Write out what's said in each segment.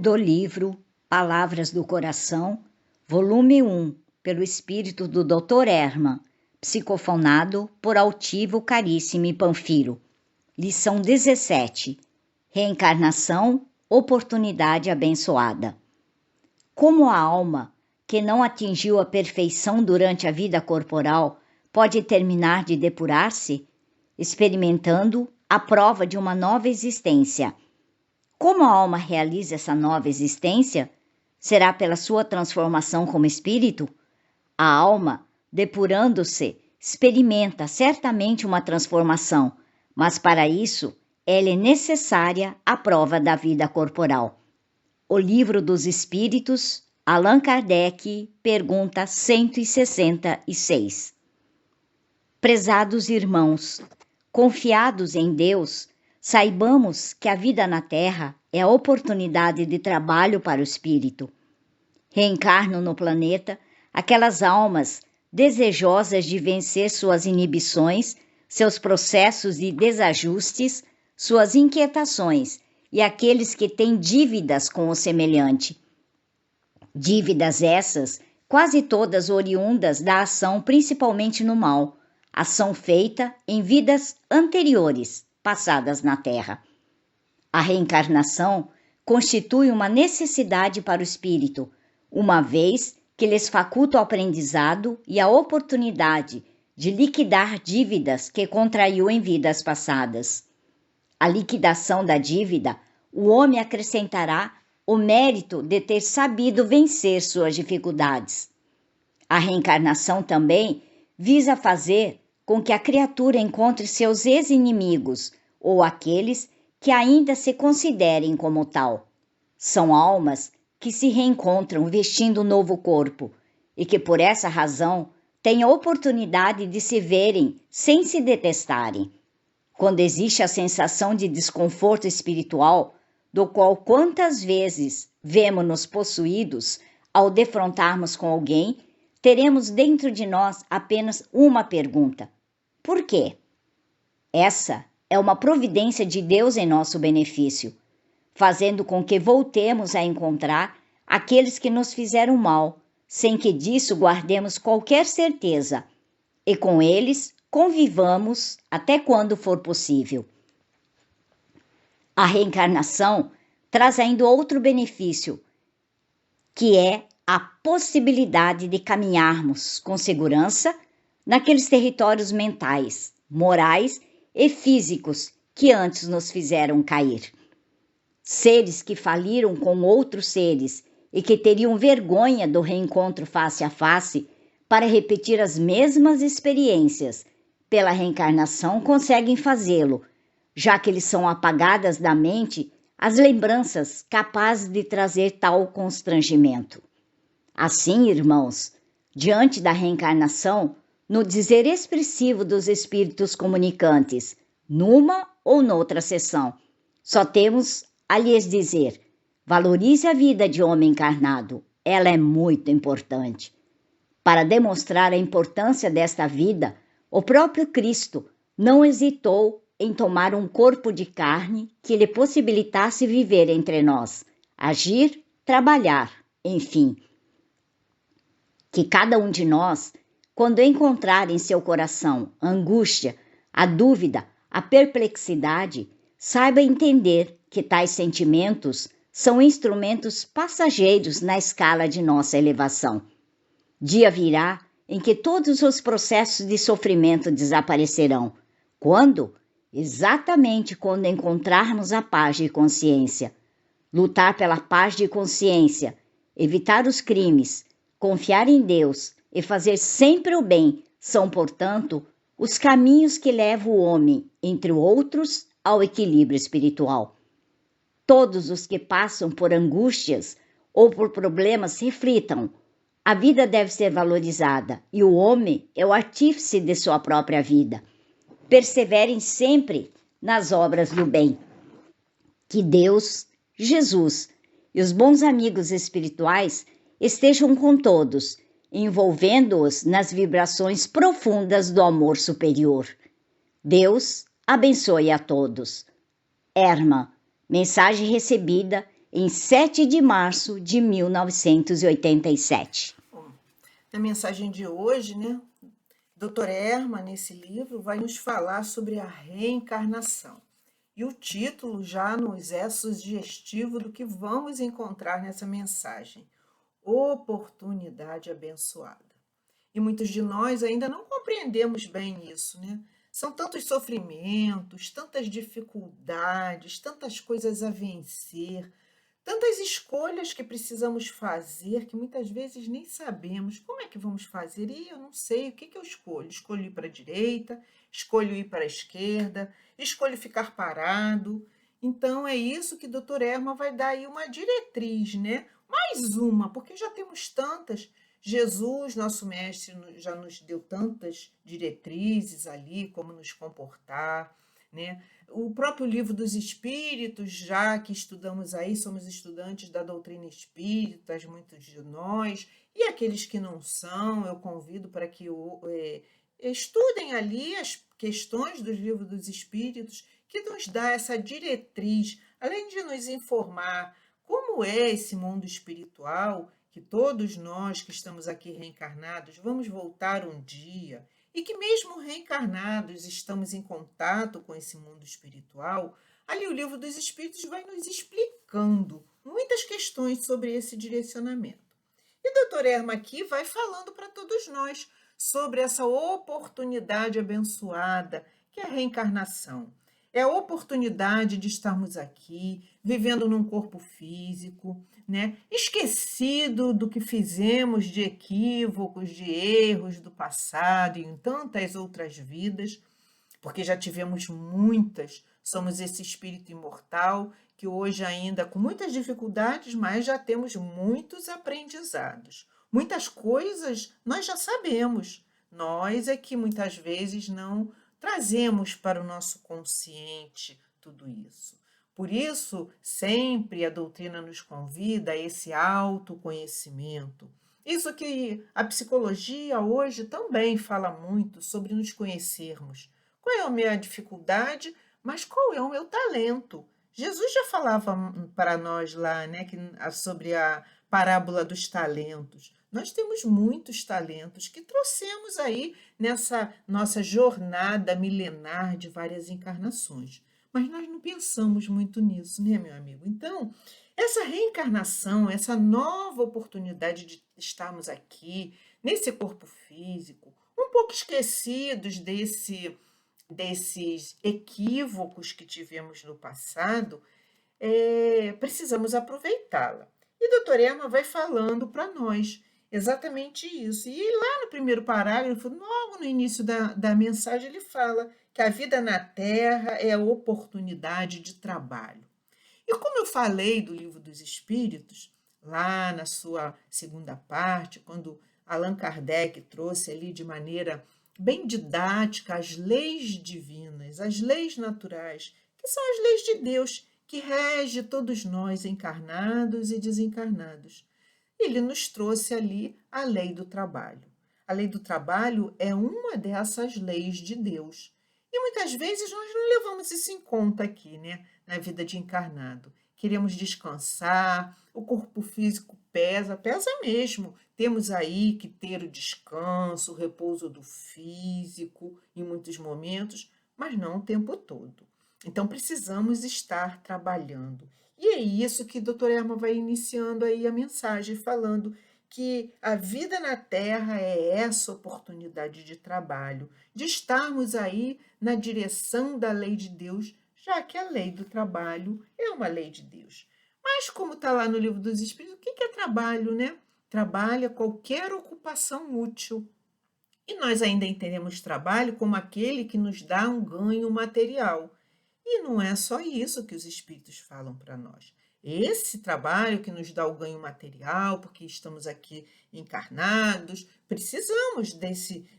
Do livro Palavras do Coração, volume 1, pelo espírito do Dr. Herman, psicofonado por Altivo Caríssimo Panfiro. Lição 17. Reencarnação, oportunidade abençoada. Como a alma, que não atingiu a perfeição durante a vida corporal, pode terminar de depurar-se? Experimentando a prova de uma nova existência. Como a alma realiza essa nova existência? Será pela sua transformação como espírito? A alma, depurando-se, experimenta certamente uma transformação, mas para isso ela é necessária a prova da vida corporal. O Livro dos Espíritos, Allan Kardec, pergunta 166. Prezados irmãos, confiados em Deus, saibamos que a vida na Terra é a oportunidade de trabalho para o espírito. Reencarnam no planeta aquelas almas desejosas de vencer suas inibições, seus processos de desajustes, suas inquietações e aqueles que têm dívidas com o semelhante. Dívidas essas, quase todas oriundas da ação principalmente no mal, ação feita em vidas anteriores, passadas na Terra. A reencarnação constitui uma necessidade para o espírito, uma vez que lhes faculta o aprendizado e a oportunidade de liquidar dívidas que contraiu em vidas passadas. A liquidação da dívida, o homem acrescentará o mérito de ter sabido vencer suas dificuldades. A reencarnação também visa fazer com que a criatura encontre seus ex-inimigos ou aqueles que ainda se considerem como tal. São almas que se reencontram vestindo um novo corpo e que por essa razão têm a oportunidade de se verem sem se detestarem. Quando existe a sensação de desconforto espiritual, do qual quantas vezes vemo-nos possuídos ao defrontarmos com alguém, teremos dentro de nós apenas uma pergunta: por quê? Essa é uma providência de Deus em nosso benefício, fazendo com que voltemos a encontrar aqueles que nos fizeram mal, sem que disso guardemos qualquer certeza, e com eles convivamos até quando for possível. A reencarnação traz ainda outro benefício, que é a possibilidade de caminharmos com segurança naqueles territórios mentais, morais e físicos que antes nos fizeram cair. Seres que faliram com outros seres e que teriam vergonha do reencontro face a face para repetir as mesmas experiências, pela reencarnação conseguem fazê-lo, já que lhes são apagadas da mente as lembranças capazes de trazer tal constrangimento. Assim, irmãos, diante da reencarnação, no dizer expressivo dos espíritos comunicantes, numa ou noutra sessão, só temos a lhes dizer: valorize a vida de homem encarnado, ela é muito importante. Para demonstrar a importância desta vida, o próprio Cristo não hesitou em tomar um corpo de carne que lhe possibilitasse viver entre nós, agir, trabalhar, enfim. Que cada um de nós, quando encontrar em seu coração a angústia, a dúvida, a perplexidade, saiba entender que tais sentimentos são instrumentos passageiros na escala de nossa elevação. Dia virá em que todos os processos de sofrimento desaparecerão. Quando? Exatamente quando encontrarmos a paz de consciência. Lutar pela paz de consciência, evitar os crimes, confiar em Deus e fazer sempre o bem são, portanto, os caminhos que levam o homem, entre outros, ao equilíbrio espiritual. Todos os que passam por angústias ou por problemas reflitam: a vida deve ser valorizada e o homem é o artífice de sua própria vida. Perseverem sempre nas obras do bem. Que Deus, Jesus e os bons amigos espirituais estejam com todos, envolvendo-os nas vibrações profundas do amor superior. Deus abençoe a todos. Herman, mensagem recebida em 7 de março de 1987. Bom, na mensagem de hoje, né, Dr. Erma, nesse livro, vai nos falar sobre a reencarnação. E o título já nos é sugestivo do que vamos encontrar nessa mensagem: oportunidade abençoada. E muitos de nós ainda não compreendemos bem isso, né? São tantos sofrimentos, tantas dificuldades, tantas coisas a vencer, tantas escolhas que precisamos fazer que muitas vezes nem sabemos como é que vamos fazer. E eu não sei o que eu escolho. Escolho ir para a direita, escolho ir para a esquerda, escolho ficar parado. Então é isso que o Dr. Erma vai dar aí uma diretriz, né? Mais uma, porque já temos tantas. Jesus, nosso mestre, já nos deu tantas diretrizes ali, como nos comportar, né? O próprio Livro dos Espíritos, já que estudamos aí, somos estudantes da doutrina espírita, muitos de nós, e aqueles que não são, eu convido para que estudem ali as questões dos Livros dos Espíritos, que nos dá essa diretriz, além de nos informar como é esse mundo espiritual, que todos nós que estamos aqui reencarnados vamos voltar um dia, e que mesmo reencarnados estamos em contato com esse mundo espiritual. Ali o Livro dos Espíritos vai nos explicando muitas questões sobre esse direcionamento. E o Dr. Erma aqui vai falando para todos nós sobre essa oportunidade abençoada que é a reencarnação. É a oportunidade de estarmos aqui, vivendo num corpo físico, né? Esquecido do que fizemos de equívocos, de erros do passado e em tantas outras vidas, porque já tivemos muitas, somos esse espírito imortal que hoje ainda com muitas dificuldades, mas já temos muitos aprendizados. Muitas coisas nós já sabemos, nós é que muitas vezes não trazemos para o nosso consciente tudo isso. Por isso, sempre a doutrina nos convida a esse autoconhecimento. Isso que a psicologia hoje também fala muito sobre nos conhecermos. Qual é a minha dificuldade, mas qual é o meu talento? Jesus já falava para nós lá, né, sobre a parábola dos talentos. Nós temos muitos talentos que trouxemos aí nessa nossa jornada milenar de várias encarnações. Mas nós não pensamos muito nisso, né, meu amigo? Então, essa reencarnação, essa nova oportunidade de estarmos aqui, nesse corpo físico, um pouco esquecidos desses equívocos que tivemos no passado, precisamos aproveitá-la. E o Dr. Erma vai falando para nós exatamente isso. E lá no primeiro parágrafo, logo no início da mensagem, ele fala que a vida na Terra é a oportunidade de trabalho. E como eu falei do Livro dos Espíritos, lá na sua segunda parte, quando Allan Kardec trouxe ali de maneira bem didática as leis divinas, as leis naturais, que são as leis de Deus, que rege todos nós, encarnados e desencarnados. Ele nos trouxe ali a lei do trabalho. A lei do trabalho é uma dessas leis de Deus. E muitas vezes nós não levamos isso em conta aqui, né, na vida de encarnado. Queremos descansar, o corpo físico pesa mesmo. Temos aí que ter o descanso, o repouso do físico em muitos momentos, mas não o tempo todo. Então precisamos estar trabalhando. E é isso que o Dr. Erma vai iniciando aí a mensagem, falando que a vida na Terra é essa oportunidade de trabalho, de estarmos aí na direção da lei de Deus, já que a lei do trabalho é uma lei de Deus. Mas como está lá no Livro dos Espíritos, o que é trabalho, né? Trabalho é qualquer ocupação útil. E nós ainda entendemos trabalho como aquele que nos dá um ganho material. E não é só isso que os espíritos falam para nós. Esse trabalho que nos dá o ganho material, porque estamos aqui encarnados, precisamos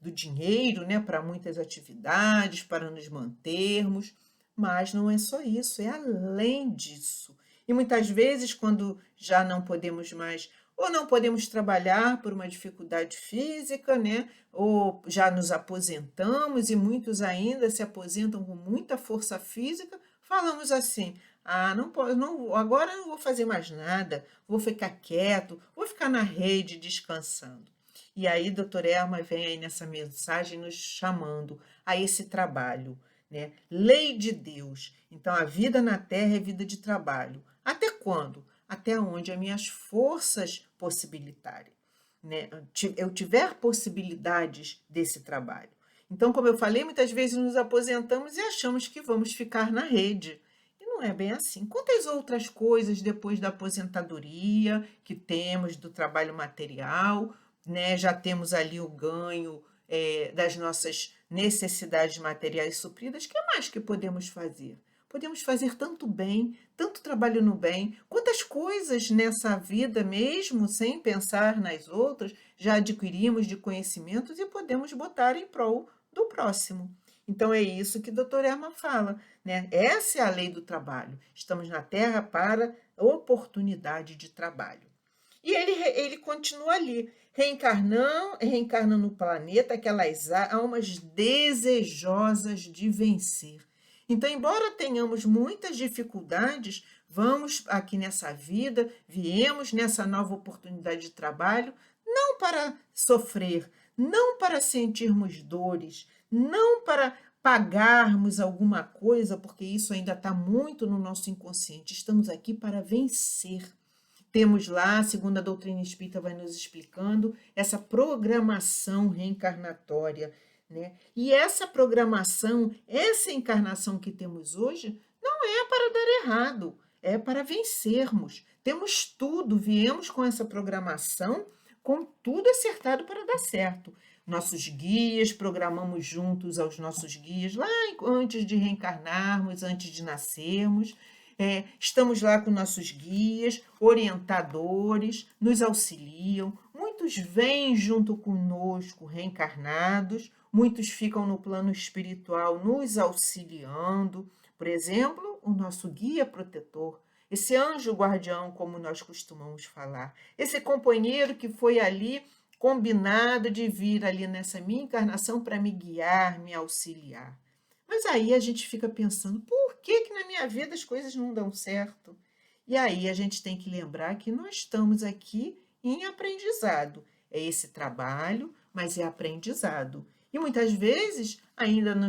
do dinheiro, né, para muitas atividades, para nos mantermos, mas não é só isso, é além disso. E muitas vezes, quando já não podemos mais, ou não podemos trabalhar por uma dificuldade física, né, ou já nos aposentamos e muitos ainda se aposentam com muita força física, falamos assim: Ah, não posso, não, agora eu não vou fazer mais nada, vou ficar quieto, vou ficar na rede descansando. E aí, doutor Erma vem aí nessa mensagem nos chamando a esse trabalho, né? Lei de Deus. Então, a vida na terra é vida de trabalho. Até quando? Até onde as minhas forças possibilitarem, né? Eu tiver possibilidades desse trabalho. Então, como eu falei, muitas vezes nos aposentamos e achamos que vamos ficar na rede. E não é bem assim. Quantas outras coisas depois da aposentadoria que temos do trabalho material, né? Já temos ali o ganho das nossas necessidades materiais supridas. O que mais que podemos fazer? Podemos fazer tanto bem, tanto trabalho no bem, quantas coisas nessa vida mesmo, sem pensar nas outras, já adquirimos de conhecimentos e podemos botar em prol do próximo. Então é isso que o doutor Erma fala, né? Essa é a lei do trabalho. Estamos na Terra para oportunidade de trabalho. E ele continua ali, reencarnando no planeta aquelas almas desejosas de vencer. Então, embora tenhamos muitas dificuldades, vamos aqui nessa vida, viemos nessa nova oportunidade de trabalho, não para sofrer, não para sentirmos dores, não para pagarmos alguma coisa, porque isso ainda está muito no nosso inconsciente. Estamos aqui para vencer. Temos lá, segundo a doutrina espírita vai nos explicando, essa programação reencarnatória, né? E essa programação, essa encarnação que temos hoje, não é para dar errado, é para vencermos. Temos tudo, viemos com essa programação, com tudo acertado para dar certo. Nossos guias, programamos juntos aos nossos guias, lá antes de reencarnarmos, antes de nascermos. Estamos lá com nossos guias, orientadores, nos auxiliam. Muitos vêm junto conosco reencarnados, muitos ficam no plano espiritual nos auxiliando. Por exemplo, o nosso guia protetor, esse anjo guardião, como nós costumamos falar, esse companheiro que foi ali combinado de vir ali nessa minha encarnação para me guiar, me auxiliar. Mas aí a gente fica pensando, por que que na minha vida as coisas não dão certo? E aí a gente tem que lembrar que nós estamos aqui em aprendizado. É esse trabalho, mas é aprendizado. E muitas vezes ainda não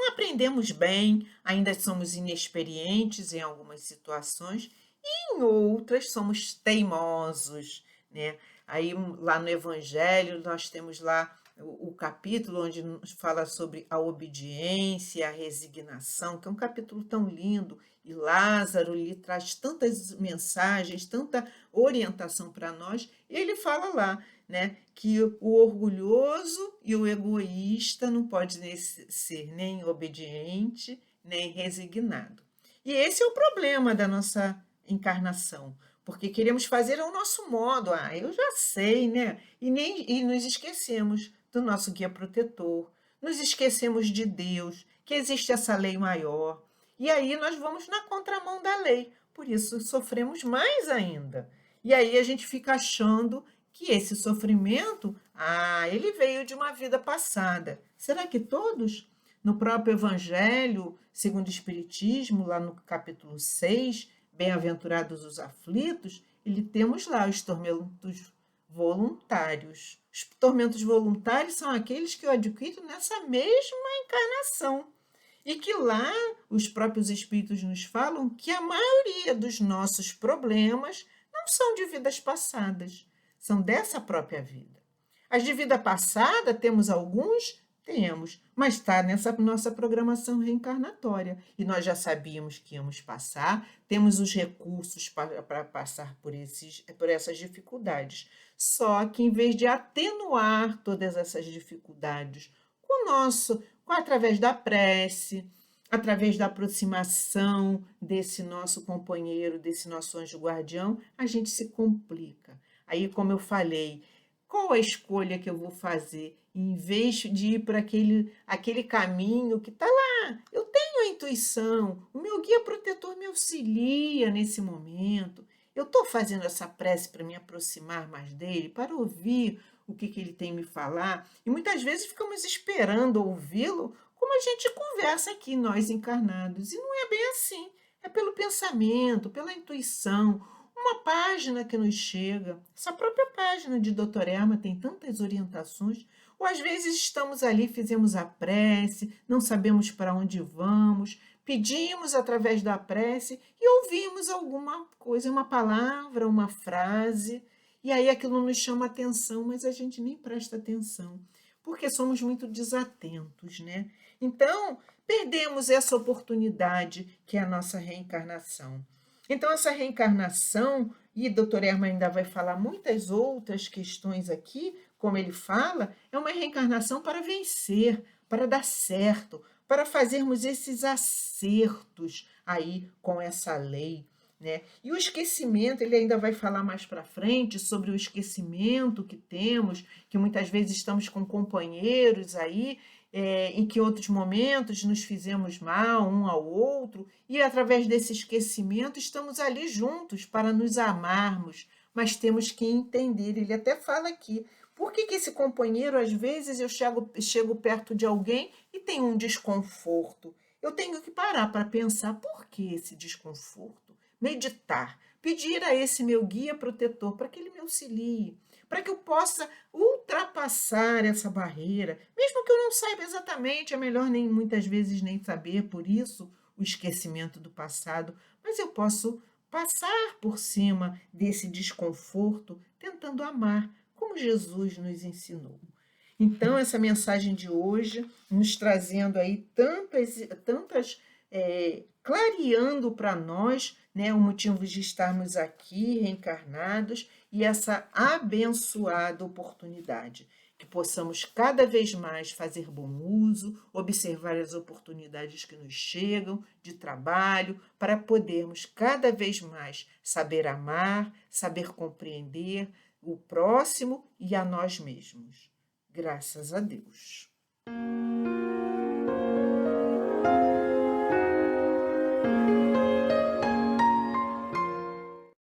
aprendemos bem, ainda somos inexperientes em algumas situações, e em outras somos teimosos, né? Aí lá no Evangelho nós temos lá o capítulo onde nos fala sobre a obediência, a resignação, que é um capítulo tão lindo, e Lázaro lhe traz tantas mensagens, tanta orientação para nós, e ele fala lá, né, que o orgulhoso e o egoísta não pode ser nem obediente, nem resignado. E esse é o problema da nossa encarnação, porque queremos fazer ao nosso modo. Ah, eu já sei, né? E nos esquecemos do nosso guia protetor, nos esquecemos de Deus, que existe essa lei maior. E aí nós vamos na contramão da lei, por isso sofremos mais ainda. E aí a gente fica achando que esse sofrimento, ele veio de uma vida passada. Será que todos? No próprio Evangelho, segundo o Espiritismo, lá no capítulo 6, Bem-aventurados os aflitos, temos lá os tormentos voluntários. Os tormentos voluntários são aqueles que eu adquiro nessa mesma encarnação. E que lá os próprios espíritos nos falam que a maioria dos nossos problemas não são de vidas passadas, são dessa própria vida. As de vida passada, temos alguns? Temos, mas está nessa nossa programação reencarnatória. E nós já sabíamos que íamos passar, temos os recursos para passar por essas dificuldades. Só que, em vez de atenuar todas essas dificuldades através da prece, através da aproximação desse nosso companheiro, desse nosso anjo guardião, a gente se complica. Aí, como eu falei, qual a escolha que eu vou fazer? Em vez de ir para aquele caminho que está lá, eu tenho a intuição, o meu guia protetor me auxilia nesse momento. Eu estou fazendo essa prece para me aproximar mais dele, para ouvir o que ele tem me falar. E muitas vezes ficamos esperando ouvi-lo como a gente conversa aqui, nós encarnados. E não é bem assim. É pelo pensamento, pela intuição, uma página que nos chega. Essa própria página de Doutor Erma tem tantas orientações. Ou às vezes estamos ali, fizemos a prece, não sabemos para onde vamos, pedimos através da prece e ouvimos alguma coisa, uma palavra, uma frase, e aí aquilo nos chama atenção, mas a gente nem presta atenção, porque somos muito desatentos, né? Então, perdemos essa oportunidade que é a nossa reencarnação. Então, essa reencarnação, e Dr. Erma ainda vai falar muitas outras questões aqui, como ele fala, é uma reencarnação para vencer, para dar certo, para fazermos esses acertos aí com essa lei, né? E o esquecimento, ele ainda vai falar mais para frente sobre o esquecimento que temos, que muitas vezes estamos com companheiros aí, em que outros momentos nos fizemos mal um ao outro, e através desse esquecimento estamos ali juntos para nos amarmos, mas temos que entender, ele até fala aqui, por que esse companheiro, às vezes, eu chego perto de alguém e tem um desconforto? Eu tenho que parar para pensar por que esse desconforto? Meditar, pedir a esse meu guia protetor para que ele me auxilie, para que eu possa ultrapassar essa barreira, mesmo que eu não saiba exatamente, é melhor nem muitas vezes nem saber, por isso o esquecimento do passado, mas eu posso passar por cima desse desconforto tentando amar, como Jesus nos ensinou. Então, essa mensagem de hoje, nos trazendo aí clareando para nós, né, o motivo de estarmos aqui reencarnados e essa abençoada oportunidade. Que possamos cada vez mais fazer bom uso, observar as oportunidades que nos chegam de trabalho, para podermos cada vez mais saber amar, saber compreender o próximo e a nós mesmos. Graças a Deus.